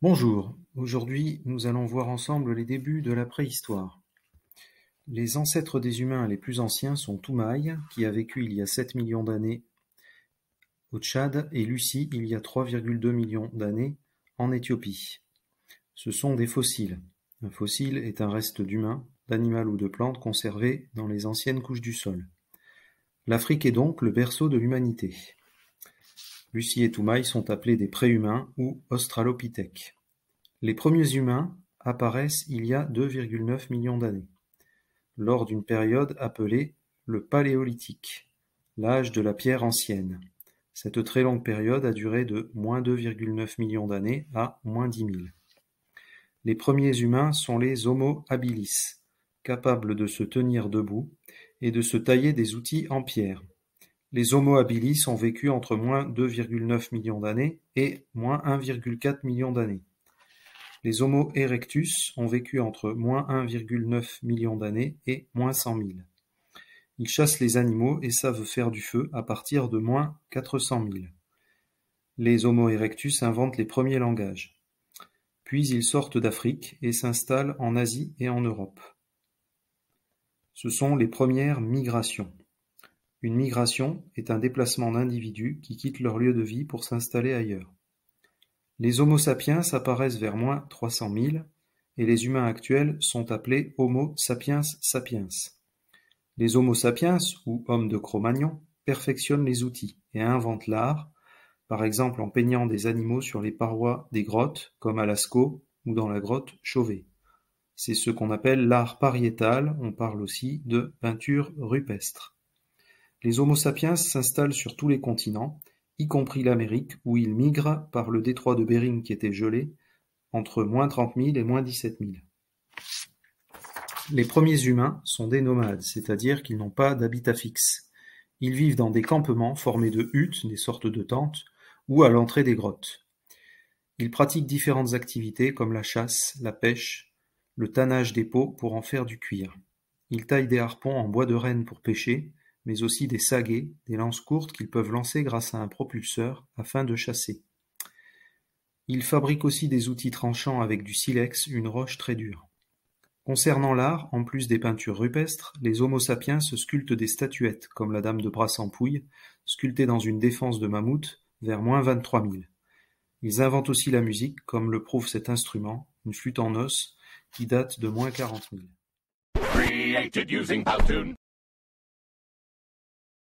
Bonjour, aujourd'hui nous allons voir ensemble les débuts de la préhistoire. Les ancêtres des humains les plus anciens sont Toumaï, qui a vécu il y a 7 millions d'années au Tchad, et Lucie, il y a 3,2 millions d'années, en Éthiopie. Ce sont des fossiles. Un fossile est un reste d'humain, d'animal ou de plante conservé dans les anciennes couches du sol. L'Afrique est donc le berceau de l'humanité. Lucie et Toumaï sont appelés des préhumains ou australopithèques. Les premiers humains apparaissent il y a 2,9 millions d'années, lors d'une période appelée le Paléolithique, l'âge de la pierre ancienne. Cette très longue période a duré de moins 2,9 millions d'années à moins 10 000. Les premiers humains sont les Homo habilis, capables de se tenir debout et de se tailler des outils en pierre. Les Homo habilis ont vécu entre moins 2,9 millions d'années et moins 1,4 million d'années. Les Homo erectus ont vécu entre moins 1,9 million d'années et moins 100 000. Ils chassent les animaux et savent faire du feu à partir de moins 400 000. Les Homo erectus inventent les premiers langages. Puis ils sortent d'Afrique et s'installent en Asie et en Europe. Ce sont les premières migrations. Une migration est un déplacement d'individus qui quittent leur lieu de vie pour s'installer ailleurs. Les Homo sapiens apparaissent vers moins 300 000 et les humains actuels sont appelés Homo sapiens sapiens. Les Homo sapiens, ou hommes de Cro-Magnon, perfectionnent les outils et inventent l'art, par exemple en peignant des animaux sur les parois des grottes, comme à Lascaux ou dans la grotte Chauvet. C'est ce qu'on appelle l'art pariétal, on parle aussi de peinture rupestre. Les Homo sapiens s'installent sur tous les continents, y compris l'Amérique, où ils migrent par le détroit de Bering qui était gelé, entre moins 30 000 et moins 17 000. Les premiers humains sont des nomades, c'est-à-dire qu'ils n'ont pas d'habitat fixe. Ils vivent dans des campements formés de huttes, des sortes de tentes, ou à l'entrée des grottes. Ils pratiquent différentes activités comme la chasse, la pêche, le tannage des peaux pour en faire du cuir. Ils taillent des harpons en bois de renne pour pêcher, mais aussi des saguets, des lances courtes qu'ils peuvent lancer grâce à un propulseur afin de chasser. Ils fabriquent aussi des outils tranchants avec du silex, une roche très dure. Concernant l'art, en plus des peintures rupestres, les Homo sapiens sculptent des statuettes, comme la Dame de Brassempouille, sculptée dans une défense de mammouth, vers moins 23 000. Ils inventent aussi la musique, comme le prouve cet instrument, une flûte en os, qui date de moins 40 000.